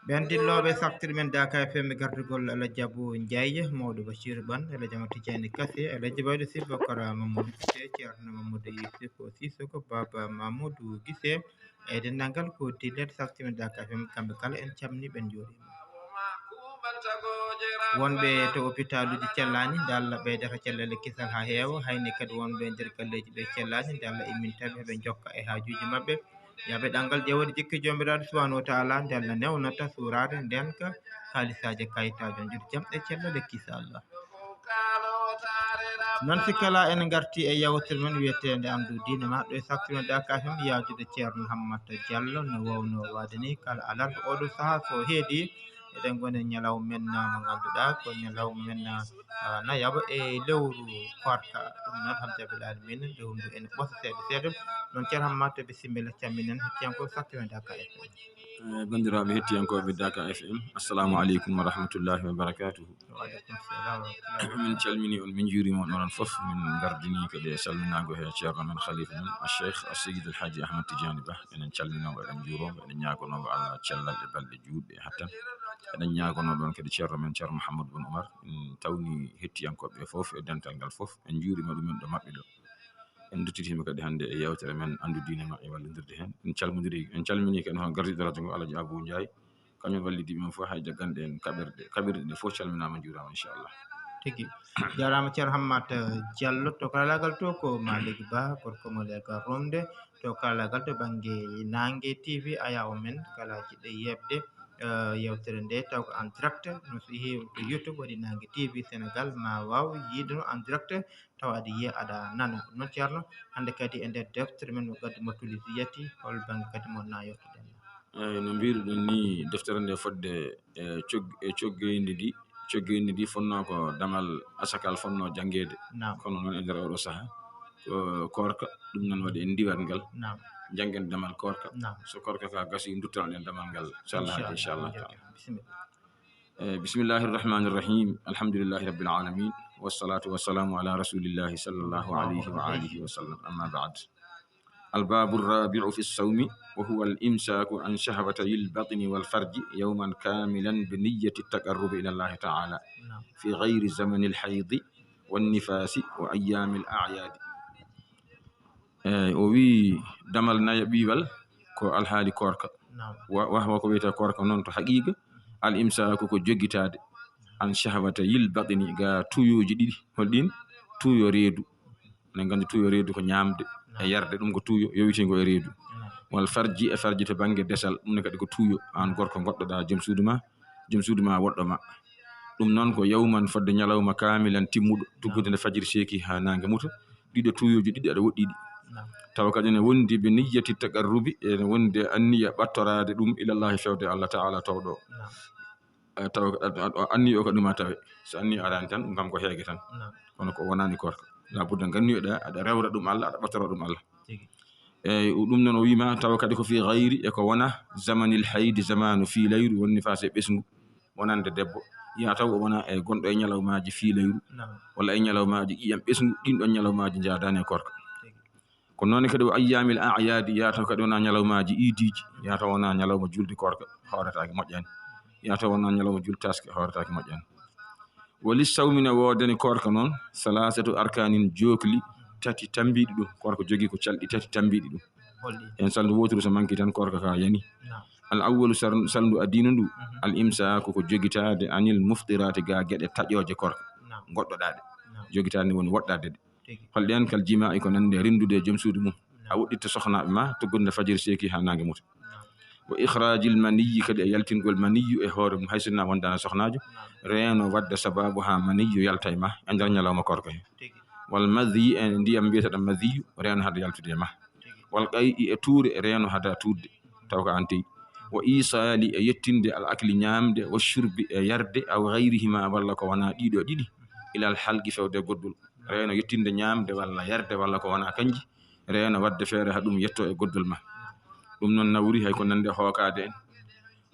bendilloɓe saktir men Daka FM gartugol Alhaji Abou Ndiaye Maodo Bachir Ban Alhaji Amadou Tidiani Kassé Alhaji Baydo Sy Bakara Mamadou Guissé Ceerno Mamadou Yusuf Sissoko Baba Mamadou Guissé e denndangal ko dillede saktir men Daka FM kamɓe kala en calmini ɓen jooɗima wonɓe to hôpitaluji cellani nde Allah ɓeydata cellale kisal ha heewa hayni kadi wonɓe nder galleji ɓe cellani nde Allah immin tawi heɓe jokka e hajuji mabɓe yaɓe ɗangal ƴewode jikki jomiraɗo subhanahu wa taala nde Allah newnata surade ndenka halisaji kayitaji on juuɗe jaam ɗe cellale kisa Allah noon sikkala en garti e yawtere men wiyetede andu diine ma ɗo e saktumen Daka FM yajude ceerno Hammata Diallo no wawno wade ni kala alarba oɗo saaha so heedi eɗen goni ñalawma men mo ganduɗa ko ñalawma men nayaɓa e lewru korka ɗum noon hamdabil alamina lewru ndu ene ɓoosa seeɗa seeɗa noon ceerno Hammata bisimilla camminen hettiyanko saktumen Daka FM bandiraɓe hettiyankoɓe Daka FM assalamu aleykum wa rahmatullahi wa barakatuhu waaleykum salam min calmini on min juurima on onon foof min gardini kadi e salminago he ceerno men khalifa men Cheikh Seydi El Hadji Ahmad Tidiani Ba enen calminomo eɗen juuromo eɗen ñagonomo Allah cellal e balɗe juutɗe e hattan eɗen ñagono ɗon kadi ceerno men ceerno Mouhamadou Boun Oumar en tawni hettiyankoɓe foof e dental ngal foof en juurima ɗumen ɗo mabɓe ɗo en duttitima kadi hannde e yewtere men andu diine ma e wallodirde hen en calmini kadi hono gardiɗo radio ngo Alhaji Abou Ndiaye kañum wallidi men fof hay jagganɗe en kaɓirɗe ɗe fof calminama juurama inchallah tigi jarama ceerno Hammata Diallo to kalagal to ko Malick Ba gorko mo lega romde to kalagal to banggue Nangue TV ayaw men kala jiɗɗo yebde yewtere nde taw ko en direct no so heewi to YouTube waɗi Nangue TV Sénégal ma waw yiide no en direct taw aɗa yiya aɗa nana noon ceerno hande kadi e nder deftere men mo gaddi Mattulisi yatti hol banggue kadi mo nayottoɗen eyyi no mbiruɗen ni deftere nde fodde coggeyndi ndi fonno ko damal asakal fonno jangguede kono noon e nder oɗo saaha ko korka ɗum noon waɗi en diwat ngal janggen damal korka so korka ka gasi duttano ɗen damal ngal inchallah bismillahi irrahmani irrahim alhamdulillahi rabbil alamin wassalatu wassalamu ala rasulillahi sallallahu alayhi wa alihi wa sallam amma ba'd الباب الرابع في الصوم وهو الإمساك عن شهوتي البطن والفرج يوما كاملا بنية التقرب إلى الله تعالى في غير زمن الحيض والنفاس وأيام الأعياد وي دمل نيبيول كو الحالي كوركا وهو كويتا كوركا نون تو حقيقة الإمساك كو جوغيتاد عن شهوتي البطن غا تويو جديد هولدين تويو ريدو نغاندي تويو ريدو كو ñamde e yarde ɗum ko tuuyo yowitingo e reedu wal farji e farji to banggue desal ɗum ne kadi ko tuuyo an gorko goɗɗoɗa joom suudu ma woɗɗo ma ɗum noon ko yawman fodde ñalawma kamilan timmuɗo tuggude nde fajiri seeki ha nangue muta ɗiɗo tuuyoji ɗiɗi aɗa woɗɗiɗi taw kadi ne wondi be niyyati taqarrubi ene wondi anniya ɓattorade ɗum ilallahi fewde Allah taala tawɗo taw anni o ko ɗuma tawe so anni arani tan ɗum kam ko heege tan kono ko wonani korka la budda ganniyoɗa aɗa rewra ɗum Allah aɗa ɓattora ɗum Allah eyyi ɗum noon o wima tawa kadi ko fi gayri e ko wona zamanil haydi zamanu fi layru wonni fase ɓesgu wonande debbo ya taw o wona e gonɗo e ñalawmaji fi layru walla e ñalawmaji ƴiyam ɓesgu ɗin ɗon ñalawmaji jadani e korka ko noon kadi o ayyamil a'yadi ya taw kadi wona ñalawmaji iidiji ya taw wona ñalawma julde korka hawretake moƴƴani ya taw wona ñalawma julde taske hawretake moƴƴani wali sawmina wodani korka noon salasatu arkanin jokli tati tambiɗi ɗum korka jogui ko calɗi tati tambiɗi ɗum en saldu woturu so manki tan korka ka yani al awwalu saldu adina ndu al imsaku ko jogitade anil muftirati ga gueɗe taƴoje korka goɗɗoɗaɗe jogitade woni woɗɗade ɗe holɗen kal jima'i ko nande rindude joom suudu mum a woɗɗitta sohnaɓe ma toggude fajiri seeki ha nangue muta wa ikhrajil maniyyi kadi e yaltingol maniyyu e hoore mum hay sinna wondana sohnajo reeno wadde sababu ha maniyyu yalta e ma e nder ñalawma korka he wal madhi e ndiyam mbiyeteɗam madhiyu reeno hada yaltude e ma wal qay'i e tuure reeno hada tuudde taw ko an teyi wa isali e yettinde al akli ñamde wa shurbi e yarde aw gayrihima walla ko wona ɗiɗo ɗiɗi ilal halqi fewde goddul reeno yettinde ñamde walla yarde walla ko wona kanji reeno wadde feere ha ɗum yetto e goddul ma ɗum noon nawri hay ko nande hookade en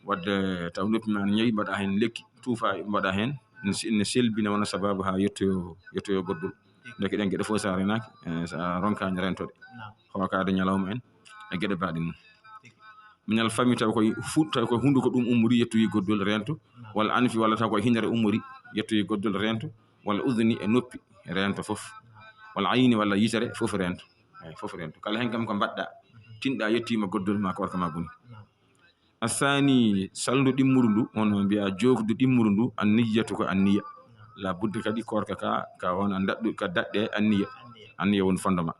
wadde taw noppi ma ñayi mbaɗa hen lekki tuufa mbaɗa hen ne selbina wona sababu ha yettoyo goddul deke ɗen gueɗe fof sa renaki sa ronkani rentode hookade ñalawma en e gueɗe baɗe mum minal fami taw koye taw koye hunduko ɗum ummori yettoyi goddol rento walla anfi walla taw koye hindere ummori yettoyi goddol rento walla udni e noppi rento fof walla ayni walla yitere fof rento fof rento kala hen kam ko mbaɗɗa tinɗa yettima goddol ma korka ma boni athani saldu ɗimmuru ndu on mbiya jogdu ɗimmuru ndu anniyatu ko anniya la budde kadi korka ka wona daɗɗu ka daɗɗe anniya woni fondement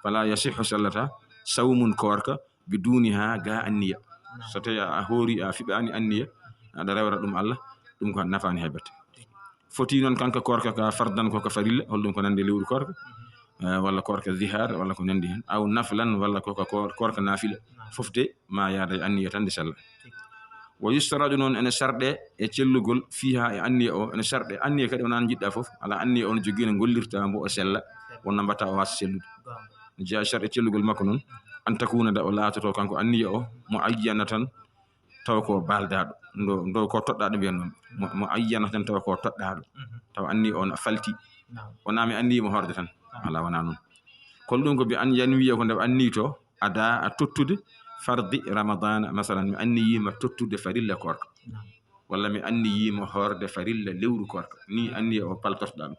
fala yasihu sallata sawmun korka biduniha ga anniya so tawi a hoori a fiɓani anniya aɗa rewra ɗum Allah ɗum ko nafani heɓete foti noon kanka korka ka fardan ko farilla holɗum ko nande lewru korka walla korka zihar walla ko nandi hen aw naflan walla ko korka nafila fofde ma yaada e anniya tan de salla wa yustaradu noon ene sarɗe e cellugol fiha e anniya o ene sarɗe anniya kadi wona jiɗɗa fof ala anniya o no jogui no gollirta mbo o sella wonna mbatta o wasa sellude no jeeya sarɗe cellugol makko noon an takuna da o laatoto kanko anniya o mo ayyana tan taw ko baldaɗo ndo ko toɗɗaɗo mbiyan noon mo ayyana tan taw ko toɗɗaɗo taw anniya o no falti wona mi anniyimo horde tan ala wona noon kono ɗum ko bi an yanwiya ko nde annito ada a tottude fardi ramadana masalan mi anniyima tottude farilla korka walla mi anniyima horde farilla lewru korka ni anniya o paltortoɗa ɗum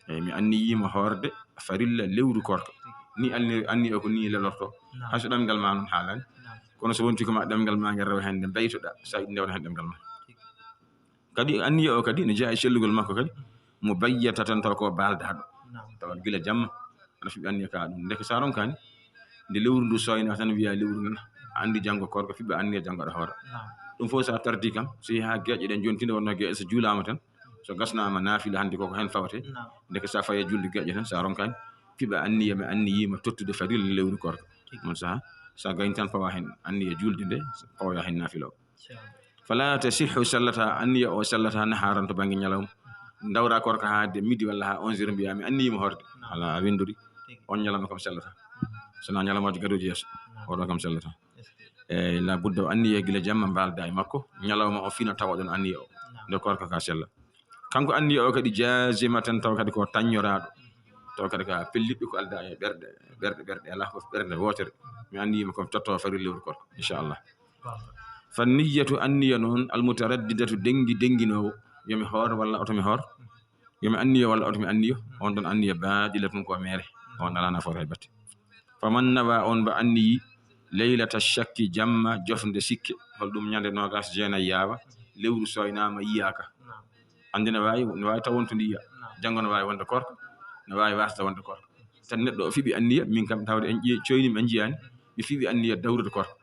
eyyi mi anniyima horde farilla lewru korka ni anniya o ko ni lelorto hayso ɗemgal ma noon haalani kono so wonti ko ma ɗemgal ma ngel rew hende baytoɗa sa yiɗi ndewna hen ɗemgal ma kadi anniya o kadi ne jeeya e cellugol makko kadi mo bayyata tan taw ko baldaɗo tawa gila jamma aɗa fiɓi anniya ka ɗum ndeke sa ronkani nde lewru ndu soyna tan wiya lewru nana andi janggo korko fiɓe anniya janggo aɗa hoora ɗum fof sa tardi kam so yaha gueƴe ɗen jontinde wonno gueƴe so juulama tan so gasnama naafila hande koko hen fawate ndeke sa faye julde gueƴe tan sa ronkani fiɓe anniya mi anniyima tottude farilla lewru korko on saha sa gañi tan pawa hen anniya julde nde pawoya hen naafila o fala tasihhu sallata anniya o sallata naharan to banggue ñalawma dawra korka haade midi walla ha 11h mbiya mi anniyima horde ala windori on ñalawma kam sallata sona ñalawmaji gadoji yesso oɗo kam sallata e la budde o anniya gila jamma mbalda e makko ñalawma o fina tawa ɗon anniya o nde korka ka sella kanko anniya o kadi jasima tan taw kadi ko taññoraɗo taw kadi ka pelliɗɗo ko alda e ɓerɗe ala ko ɓerde wotere mi anniyima komi totto farilla lewru korka inchallah fa niyatu anniya noon almutaraddidatu denguinowo yomi hoor walla otomi hoor yomi anniya walla otomi anniyo on ɗon anniya baɗila tun ko mere on ala nafoore hay batte faman nawa on ba anniyi leylata shakki jamma jofde sikke holɗum ñande nogas jeenayi yaawa lewru soynama yiyaka ande ne wawi taw wontude yiya janggo ne wawi wonde korka ne wawi wasde wonde korka tan neɗɗo o fiɓi anniya min kam tawde en coynimi en jiyani mi fiɓi anniya dawrude korka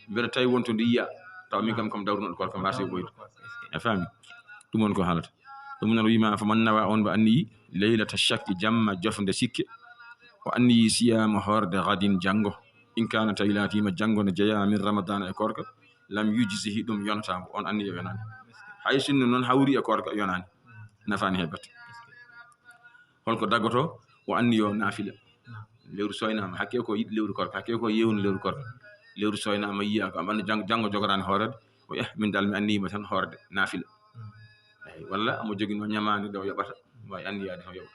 mbeɗa tawi wontude yiya taw min kam comme dawrunoɗo korka mbasi ɓoyde e fami ɗum woni ko haalata ɗum noon wima faman nawa on ba anniyi leylata shakki jamma jofde sikke o anniyi siyama horde gadin janggo in kana tawi laatima janggo ne jeeya min ramadana e korka lam yujzihi ɗum yonatamo on anniya yonani hay sinno noon hawri e korka yonani nafani heɓate holko daggoto o anniyo naafila lewru soynama hakke ko yiɗi lewru korka hakke ko yewnu lewru korka lewru soynama yiya ko ɓandu janggo jogorani hoorede o min dal mi anniyima tan hoorde naafila eyyi walla amo joguino ñamade nde o yoɓata wawi anniyade tan yoɓa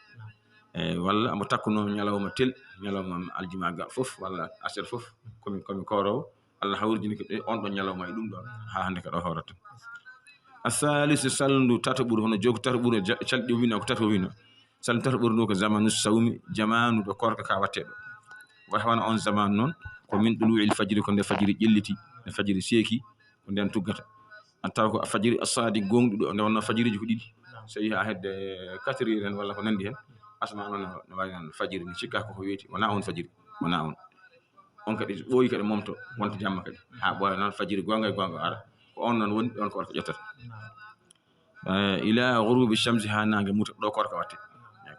walla amo takkuno ñalawma tel ñalawma aljuma ga fof walla aset fof komi korowo Allah hawrjini ko on ɗon ñalawma e ɗum ɗon ha hande kaɗa hoorata asalisu salndu tata ɓuuri hono jogo tata ɓuuri calɗi o wino ko tata o wino salndu tata ɓuuri ndu ko zamanu sawmi jamanu ɗo korka ka watte ɗo way hono on zamanu noon ko min ɗulu'il fajiri ko nde fajiri ƴelliti nde fajiri seeki ko nden tuggata an taw ko fajiri asadi gonɗuɗo nde wonno fajiriji ko ɗiɗi so yi ha hedde 4h en walla ko nandi hen asma noon no wawi nan fajiri ni cikka ko weeti wona on fajiri wona on kadi ɓooyi kadi momto wonta jamma kadi ha ɓooya noon fajiri gonga e gonga ara ko on noon woni ɗon korka ƴettata ila ghurubi shamsi ha nangue muta ɗo korka watte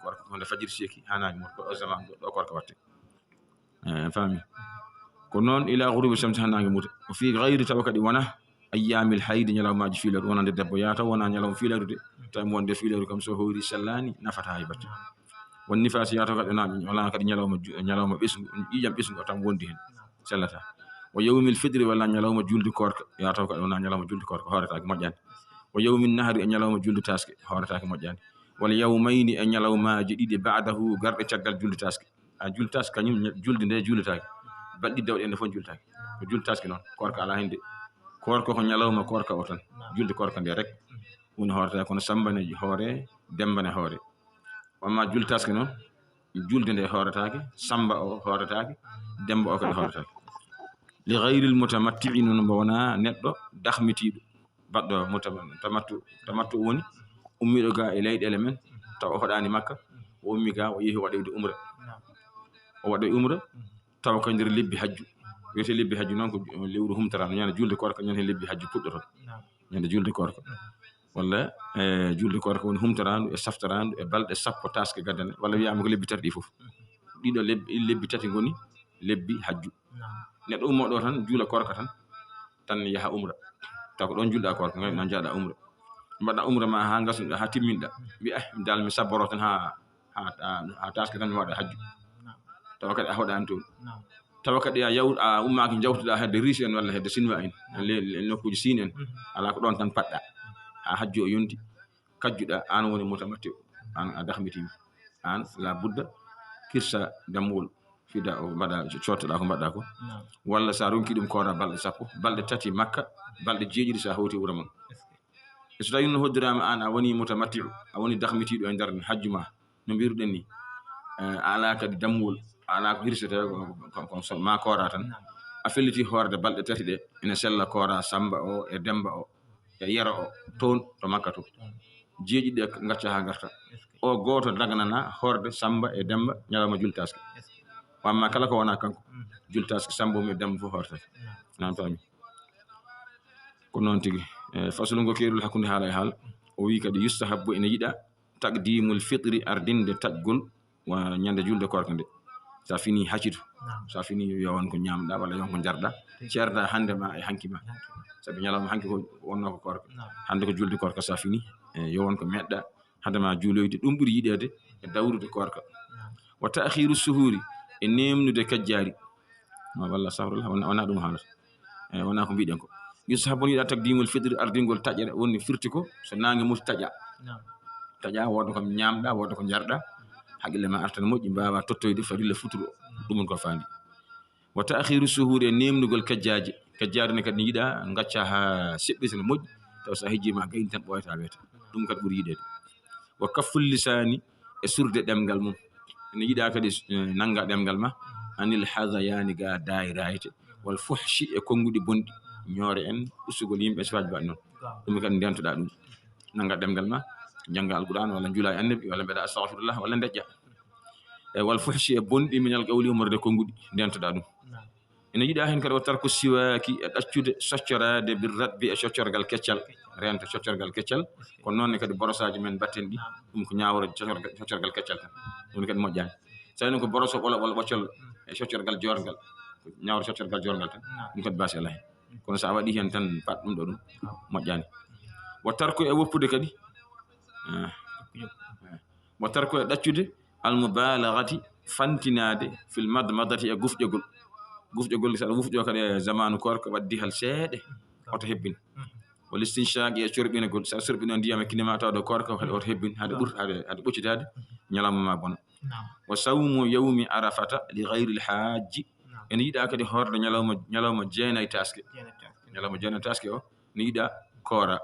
korka ko nde fajiri seeki ha nangue muta ɗo zaman ɗo korka watte fami ko noon ila ghurubi shamsi ha nangue muta o fi gayri taw kadi wona ayyamil haydi ñalawmaji fiilaru wonande debbo yaata wona ñalawma fiilaru de tawi wonde fiilaru kam so hoori sellani nafata hay batte won nifasi yaata kadi wala kadi ñalawma ɓesgu ƴiƴam ɓesgu tan wondi hen sellata o yawmil fitri walla ñalawma julde korka yaata kadi wona ñalawma julde korka hooretake moƴƴani o yawmin nahri e ñalawma julde taske hooretake moƴƴani wala yawmayni e ñalawmaji ɗiɗi ba'dahu garɗe caggal julde taske a julde taske kañum julde nde juletake balɗi dawɗe ende fof jultaki ko jultaski noon korka ala hende korka ko ñalawma korka o tan julde korka nde rek woni hoorata kono sambane hoore dembane hoore wamma jultaski noon julde nde hooretake samba o hooretake demba o kadi hooretake li gayril mutamatti'i noon mbo wona neɗɗo dahmitiɗo baɗɗo tamattu woni ummiɗo ga e leyɗele men taw o hoɗani makka o ummi ga o yehi waɗoyde umra o waɗoy umra taw ko nder lebbi hajju wiyete lebbi hajju noon ko lewru humtarano ñande julde korka ñande lebbi hajju puɗɗoto ñande julde korka walla julde korka woni humtarandu e saftarandu e balɗe sappo taske gaddane walla wiyama ko lebbi tati ɗi fof ɗiɗo lebbi tati goni lebbi hajju neɗɗo ummoɗo tan juula korka tan yaha umra taw ko ɗon julɗa korka ngam non jaaɗa umra mbaɗa umra ma ha gasnuɗa ha timminɗa mbiya dal mi sabboro tan ha taske tan mi waɗa hajju tawa kadi a hoɗani toon tawa kadi a ummaki jawtuɗa hedde riche en walla hedde sinwa en nokkuji sin en ala ko ɗon tan paɗɗa ha hajju o yonti kajjuɗa an woni mutamatti an a dahmitima an la budda kirsa dammuwol fida o mbaɗa cottoɗa ko mbaɗɗa ko walla sa ronki ɗum kora balɗe sappo balɗe tati makka balɗe jeeɗiɗi sa hawti wuro mon e so tawi no hoddirama an a woni mutamatti a woni dahmitiɗo e nder hajju ma no mbiruɗen ni ala kadi dammuwol ala ko hirsete ko ma kora tan a felliti hoorde balɗe tati ɗe ene sella kora samba o e demba o e yero o toon to makka to jeeɗiɗi ɗe gacca ha garta o goto daganana hoorde samba e demba ñalawma jultaski wamma kala ko wona kanko jultaski samba mum e demba fof hoortake nan fami ko noon tigui faslu ngo keerol hakkude haala e haal o wi kadi yustahabbu ene yiɗa taqdimul fitri ardinde taƴgol wa ñande julde korka nde sa fini haccito sa fini yowon ko ñamɗa walla yon ko jarɗa ceerda hande ma e hanki ma sabi ñalawma hanki ko wonno ko korka hande ko julde korka sa fini yowon ko meɗɗa hande ma juuloyde ɗum ɓuuri yiɗede e dawrude korka wa ta'khiru suhuri e nemnude kajjari walla safrullah wona ɗum haalata wona ko mbiɗen ko yusahabu yiɗa taqdimul fitri ardingol taƴere woni firti ko so nangue muti taƴa wodde ko ñamɗa wodde ko jarɗa haqqille ma artan moƴƴi mbawa tottoyde farilla futuro ɗum ko fandi wa ta'khiru suhuri e nemnugol kajjari ne kadi yiɗa gacca ha seɓɓiti no moƴƴi taw sa hejjima gayni tan ɓoyata wiyata ɗum kadi ɓuuri yiɗede wa kafful lisani e surde ɗemgal mum ene yiɗa kadi nanga ɗemgal ma anil hadayani ga dayirayte wal fuhshi e konguɗi bonɗi ñoore en usugol yimɓe sifaji mbaɗi noon ɗum kadi ndentoɗa ɗum nanga ɗemgal ma jangga alquran walla juula e annabi walla mbeɗa astahfirullah walla deƴƴa e wal fuhshi e bonɗi minal qawli umorde konguɗi ndentoɗa ɗum ene yiɗa hen kadi o tarko siwaki e ɗaccude soccorade bir radbi e soccorgal keccal rento soccorgal keccal kono noonne kadi borosaji men batten ɗi ɗum ko ñawre soccorgal keccal tan ɗum kadi moƴƴani so tawi noon ko boroso ɓola ɓoccol e soccorgal jorgal ñawre soccorgal jorgal tan ɗum kadi basi ala hen kono sa waɗi hen tan pat ɗum ɗo ɗum moƴƴani wo tarko e woppude kadi wo tarko e ɗaccude almubalagati fantinade fil madmadati e gufƴogol saɗa wufƴo kadi e zamanu korka waddi hal seeɗe oto hebbin wal istinshaqi e corɓinagol saɗa sorɓino ndiyam e kinema tawde korka kadi oto hebbin hade ɓoccitade ñalawma ma bona wa sawmu yawmi arafata li gayri l hajji ene yiɗa kadi horde ñalawma jeenayi taske o ne yiɗa koora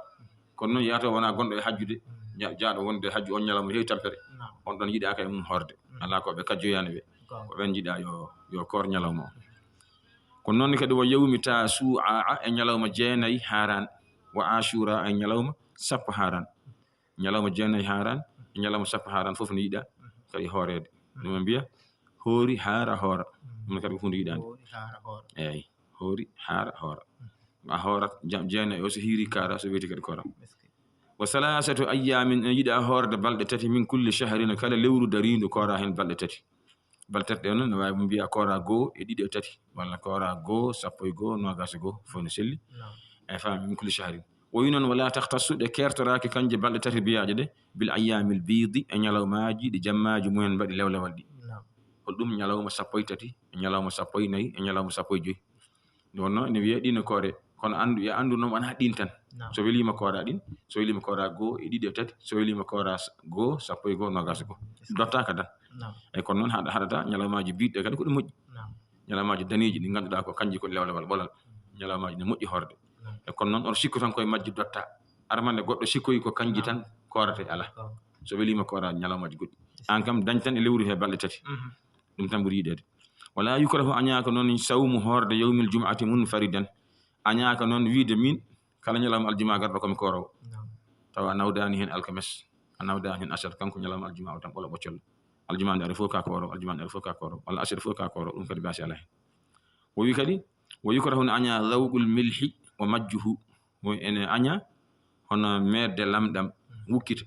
kono noon yaato wona gonɗo e hajjude jaaɗo wonde hajju on ñalawma heewi tampere on ɗon yiɗa kay mum horde ala ko ɓe kajjoyani ɓe ko ɓen jiiɗa yo koor ñalawma o kono noon kadi wo yawmi tasu'a e ñalawma jeenayi haran wa ashura e ñalawma sappo haran ñalawma jeenayi haran e ñalawma sappo haran fof ne yiɗa kadi hoorede ɗum mbiya hoori haara hoora ɗum kadi ko hunde yiɗande eyyi hoori haara hoora a hoorat jeenayi o so hiiri kara so weeti kadi kora wa salasatu ayyamin ne yiɗa hoorde balɗe tati min kulli shahrin kala lewru darindu kora hen balɗe tati ɗe noon ne wawi mbiya kora goo e ɗiɗi e tati walla kora goo sappo e goo nogas e goo fof ne selli e fami min kulli shahrin o wi noon wala tahtassuɗe kertoraki kanje balɗe tati biyaje ɗe bil ayyamil biidi e ñalawmaji ɗi jammaji mumen mbaɗi lewlewal ɗi holɗum ñalawma sappo e tati e ñalawma sappo e nayyi e ñalawma sappo e joyyi nde wonno ene wiya ɗino koore kono andu noon wona ɗin tan so welima koora ɗin so welima koora goo e ɗiɗi e tati so welima koora goo sappo e goo nogas e goo dottaka tan eyyi kono noon haɗata ñalawmaji biɗɗe kadi ko ɗum moƴƴi ñalawmaaji daneeji ɗi ngannduɗaa ko kanji ko lewlewal ɓolal ñalawmaaji ne moƴƴi horde e kono noon oto sikku tan koye majji dotta armande goɗɗo sikkoyi ko kanji tan koorate ala so weliima koora ñalawmaaji goɗɗi an kam dañ tan e lewru he balɗe 3 ɗum tan ɓuri yiɗeede wala yukrahu añaaka noon sawmu horde yawmil jum'ati munfaridan añaaka noon wiide min kala ñalawma aljuma garɗo komi koorowo tawa a nawdaani heen alkames a nawdaani heen asar kanko ñalawma aljuma o tan ɓola ɓoccol aljuma nde aɗa fof ka koorowo aljuma nde aɗa fof ka koorowo walla asar fof ka koorowo ɗum kadi baasi ala heen o wi kadi wo yukrahu ne aña lawqul milhi o majjuhu ene aña hono meerde lamɗam wukkita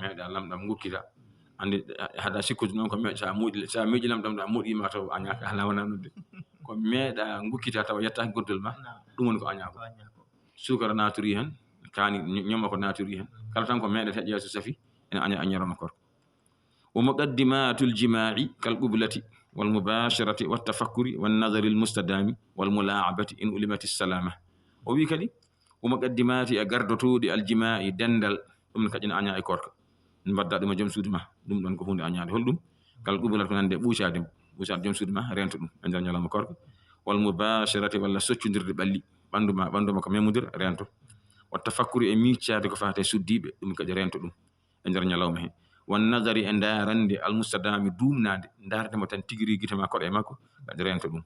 meeɗa lamɗam wukkita andi hada sikkude noon ko sa miiƴi lamɗam ɗa moɗima taw añaka ala wona nodde ko meeɗa gukkita taw yettaki goddol ma ɗum woni ko añako sukara naturi hen kaani ñomma ko naturi hen kala tan ko meeɗete ƴeeso safi ene aña añaroma korko wa muqaddimatul jima'i kal qublati wal mubasharati wat tafakkuri wan nadari al mustadami wal mula'abati in ulimati salama o wi kadi wa muqaddimati e gardotoɗi al jima'i dendal ɗum ne kadi aña e korka mbadda ɗum e joom suudu ma ɗum ɗon ko hunde añaade holɗum kala ɗuɓulat ko nande ɓuucade joom suudu ma rento ɗum e nder ñalawma korka wal mubasharati walla soccodirde ɓalli ɓanduma ko memodira rento wat tafakkuri e miccade ko fate suddiɓe ɗum kadi rento ɗum e nder ñalawma he wan nadari e darande al mustadami dumnade dardemo tan tigiri guite ma koɗo e makko kadi rento ɗum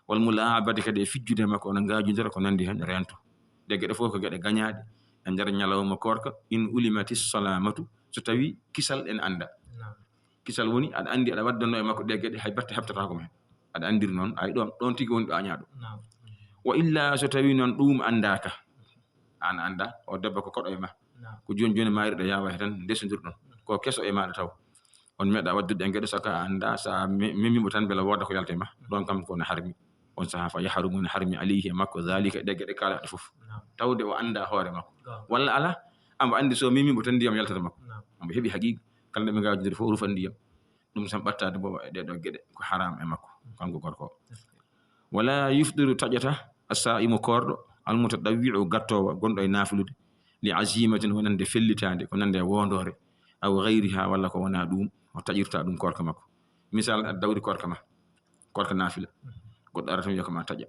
wal mula'abati kadi e fijjude makko ona ngajudira ko nandi hen rento de gueɗe fof ko gueɗe gañaɗe e nder ñalawma korka in ulimati salamatu so tawi kisal en anda kisal woni aɗa andi aɗa waddanno e makko ɗe gueɗe hay batte heɓtatako men aɗa andiri noon ay ɗon tigi woni ɗo añaɗo wa illa so tawi noon ɗum andaka an anda o debbo ko koɗo e ma ko joni joni maariɗo yawa he tan ndesodirɗon ko keso e maɗa taw on meeɗa waddude e gueɗe saka anda sa memimo tan beela wooda ko yalta e ma ɗon kam kone harmi on saha fa yaharumu ne harmi alayhi e makko zalika ɗe gueɗe kalaɗe fof tawde o anda hoore makko walla ala ambo andi so memimo tan ndiyam yaltata makko ambo heeɓi haqiqa kala nde ɓe gawdidiri fof rufan ndiyam ɗum tan ɓattade bo e ɗeɗo gueɗe ko haram e makko kanko gorko wala yufdiru taƴata as-sa'imu korɗo almutadawwi'u gattowo gonɗo e nafilude li azimatin wonande fellitade ko nande wondore aw ghayriha walla ko wona ɗum o taƴirta ɗum korka makko misal aɗa dawri korka ma korka nafila goɗɗo ara tan wiya ko ma taƴa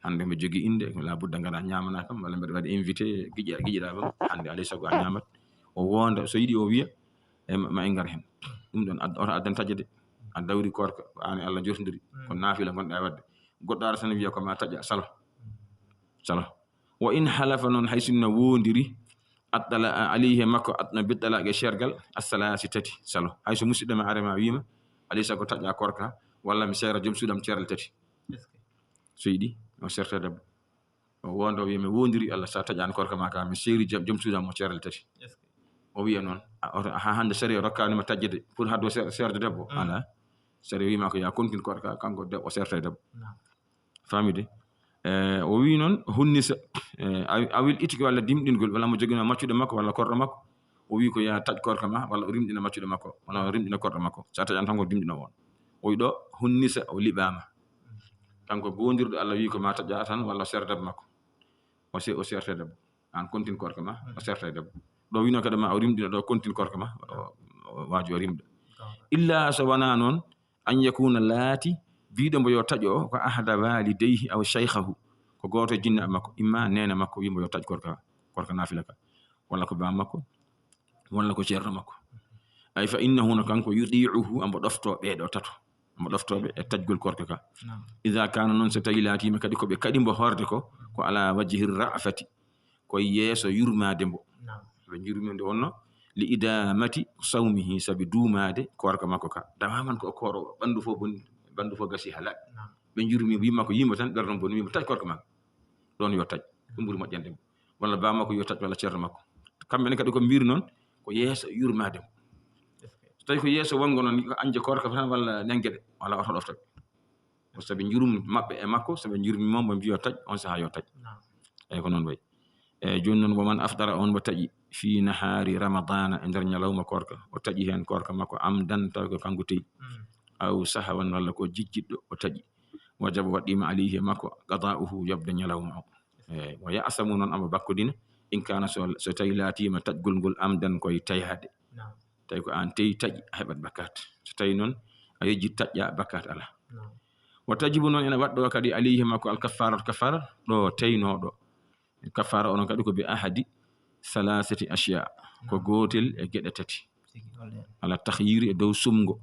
hande mi jogui inde la budda ngara ñamana kam walla mbeɗa waɗi invité giƴiɗa bam hande alay sago a ñamat o wonda so yiiɗi o wiya e ma en gar hen ɗum ɗon oto addan taƴade a dawri korka an Allah jotodiri ko nafila gonɗa e wadde goɗɗo ara tan wiya ko ma taƴa salo wa in halafa noon hay sinno wondiri addala alayhi makko adna biddalage shergal as-salasi tati salo hay so musidɗo ma arema wima alay sago taƴa korka walla mi seera joom suudam cerle tati so yiɗi o serta debbo o wonda o wiya mi wondiri Allah sa taƴani korka ma ka mi seeri joom suudam mo cerle tati o wiya noon ha hande sari o rokkanima tajjede pour haddo serde debbo ala sari wima ko ya continue korka kanko debbo o serta debbo famide o wi noon hunnisa awil itiki walla dimɗingol walla mo jogino maccuɗe makko walla korɗo makko o wi ko ya taƴ korka ma walla o rimɗina maccuɗe makko walla o rimɗina korɗo makko sa taƴan tan ko dimɗino won o wi ɗo hunnisa o liɓama kanko gondirɗo Allah wi ko ma taƴa tan walla o serta debbo makko o serta debbo an continue korka ma o serta debbo ɗo wino kadi ma o rimɗina ɗo continue korka ma o waji o rimɗa illa so wona noon an yakuna laati biiɗo mbo yo taƴo ko ahada walidayhi aw shaykhahu ko goto jinna makko imma nena makko wimo yo taƴ korka nafila ka walla ko bam makko walla ko ceerno makko ay fa innahu no kanko yudi'uhu ambo ɗofto ɓeɗo tato ambo ɗoftoɓe e taƴgol korka ka idha kana noon so tawi laatima kadi koɓe kadi mbo horde ko ala wajhi ra'fati koye yeeso yurmade mbo ɓe jurmide wonno li idamati sawmihi sabi duumade korka makko ka dawaman ko koro ɓandu fof gasi hala ɓe jurmi wimma ko yimba tan ɓerɗon boni wimba taƴ korka makko ɗon yo taƴ ɗum ɓuuri moƴƴande walla ba makko yo taƴ walla ceerno makko kamɓene kadi ko mbiri noon ko yeeso yurmade mo so tawi ko yeeso wongo noon ko anje korka tan walla nengueɗe wala oto ɗofta ɓe sabi jurum maɓɓe e makko soɓe jurmimo mo mbiyo taƴ on saaha yo taƴ eyyi ko noon wayi eyyi joni noon woman afdara on mo taƴi fi nahari ramadana e nder ñalawma korka o taƴi hen korka makko amdan taw ko kanko teyi aw sahawan walla ko jijjiɗɗo o taƴi wajaba waɗɗima alayhi makko qada'uhu yobde ñalawma o eyyi wa ya'samu noon amo bakkodina in kana so tawi laatima taƴgol ngol amdan koye tayade tawi ko an teyi taƴi a heɓat bakkat so tawi noon a yejji taƴƴa bakkat ala wa tajibu noon ene waɗɗo kadi alayhi makko alkafaratu kafara ɗo teynoɗo kafara onon kadi ko bi ahadi salasati ashya ko gotel e geɗe tati ala tahyiri e dow sumgo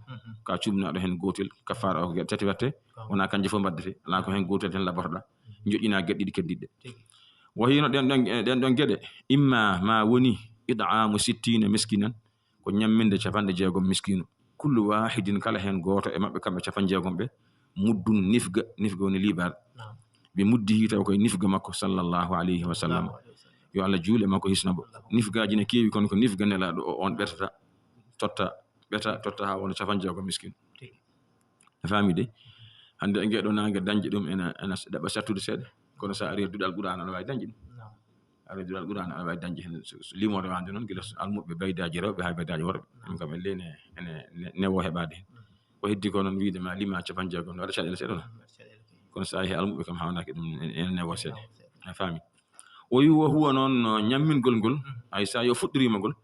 ka cumnaɗo hen gotel kafara o ko geɗe tati watte wona kanje fof mbaddete ala ko hen gotel ten labortoɗa joƴƴina geɗe ɗiɗi keddiɗe wo hino ɗen ɗon geɗe imma ma woni id'amu 60 miskinan ko ñamminde 60 miskino kullu wahidin kala hen goto e mabɓe kamɓe 60 ɓe muddun nifga woni libar ɓe muddihi taw koye nifga makko sallllahu alayhi wa sallam yo Allah juule makko hisnabo nifgaji ne keewi kono ko nifga nelaɗo o on ɓetata totta ha wona 60 miskino a faami de hande e ngeɗo nangue dañde ɗum ena ɗaɓa sattude seeɗa kono sa ari duɗal qur'an aɗa wawi dañde ɗum ari duɗal qur'an aɗa wawi dañde hen limode wande noon guila almuɓe baydaji rewɓe ha baydaji worɓe ɗum kam elle ene newo heɓade hen ko heddi ko noon wiide ma lima 60 waɗa caɗele seeɗa kono sa yeehi almuɓe kam hawnaki ɗum ene newo seeɗa a faami o wi wo huwa noon ñammingol ngol hay sa yo fuɗɗorima ngol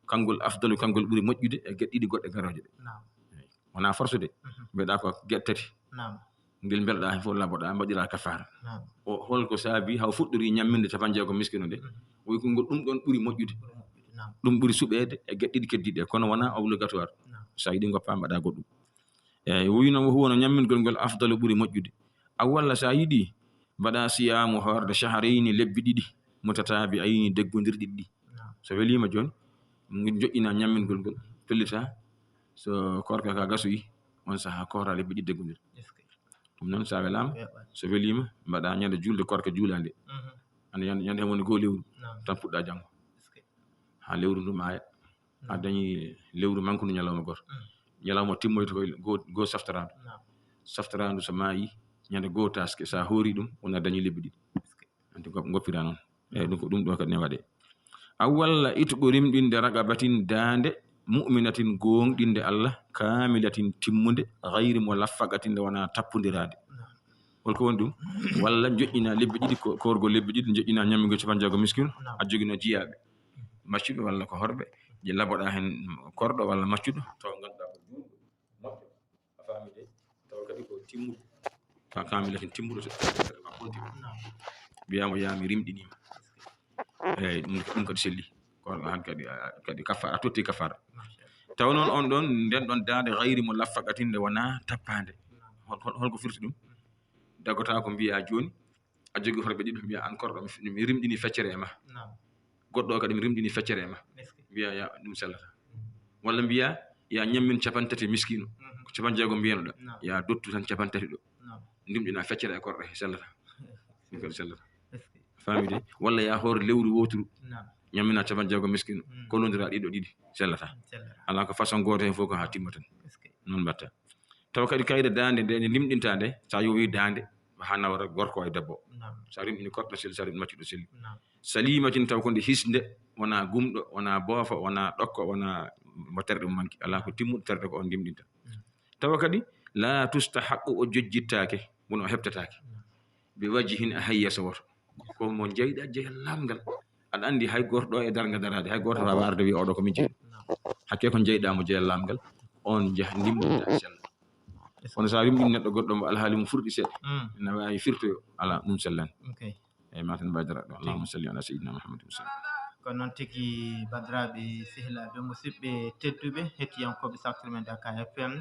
kangol afdalu kangol ɓuuri moƴƴude e geɗe ɗiɗi goɗɗe garoje ɗe wona force de mbiyeɗa ko geɗe tati ngel belɗa hen fof laboɗa mbaɗira kafara o holko saabi haw fuɗɗori ñamminde 60 miskino nde oyi ko ngol ɗum ɗon ɓuuri moƴƴude ɗum ɓuuri suɓede e geɗe ɗiɗi keddiɗe kono wona obligatoire sa yiɗi goppa mbaɗa goɗɗum eyyi wino huwono ñammingol ngol afdalu ɓuuri moƴƴude aw walla sa yiɗi mbaɗa siyamu horde shahrayni lebbi ɗiɗi mutatabi ayni deggodirɗi ɗiɗi so welima joni joƴƴina ñammingol ngol pellita so korka ka gasoyi on saaha kora lebbi ɗiɗi deggodir ɗum noon sa welama so welima mbaɗa ñande julde korka juulande ande ñande hen woni goo lewru tan puɗɗa janggo ha lewru ndu maya a dañi lewru manque ndu ñalawma goto ñalawma timmoyto koye goo saftarandu so maayi ñande goo taske sa hoori ɗum wona dañi lebbi ɗiɗi anti goppira noon eyyi ɗum ko ɗum ɗo kadi ne waɗe aw walla ituɓo rimɗinde ragabatin dande mu'minatin gonɗinde Allah kamilatin timmude gayri mo laffagatin nde wona tappodirade holko woni ɗum walla joƴƴina lebbi ɗiɗi korgol lebbi ɗiɗi joƴƴina ñammigo 60 miskino a jogino jiyaɓe maccuɓe walla ko horɓe je laboɗa hen korɗo walla maccuɗo taw ganduɗa ko juuɗo moƴƴo a faami de taw kadi ko timmuɗo ka kamilatin timmuɗo ma konti wiyama yami rimɗinima eyyi ɗum kadi selli kono han kadi kafara a totti kafara taw noon on ɗon nden ɗon dande gayri mo laffagatin nde wona tappande holko firti ɗum dagota ko mbiya joni a jogi horɓe ɗiɗo mbiya an korɗo mi rimɗini feccere e ma goɗɗo kadi mi rimɗini feccere e ma mbiya ya ɗum sellata walla mbiya ya ñammin 30 miskino ko 60 mbiyanoɗa ya dottu tan 30 ɗo ndimɗina feccere e korɗo he sellata ɗum kadi sellata faami de walla ya hoore lewru woturu ñammina 60 miskino kolodira ɗiɗo ɗiɗi sellata ala ko façon goto hen fof ko ha timma tan noon mbatta taw kadi kayde dande nde limɗinta nde sa yowi dande ha nawra gorko e debbo sa rimɗini korɗo selli sa rimɗini maccuɗo selli salimatin taw ko nde hisde wona gumɗo wona boofo wona ɗokko wona mo terɗe mo manki ala ko timmuɗo terɗe ko on ndimɗinta tawa kadi la tustahaqu o jojjittake wono o heɓtatake bi wajhin a hayyesa woto ko mo jeyɗa jeeyal lamgal aɗa andi hay goto ɗo e darga darade hay goto wawa arde wi oɗo komi jeeyi hakke ko jeyɗamo jeeyal lamgal on jaaha ndimɗinta sella kono sa rimɗini neɗɗo goɗɗo mo alhaali mo furɗi seeɗa ne wawi firtoyo ala ɗum sellani eyyi maten badiraɗo allahumma salli ala sayyidina muhammadin kono noon tigui bandiraɓe sehilaɓe musidɓe tedduɓe hettiyankoɓe Saftirmen Dakar FM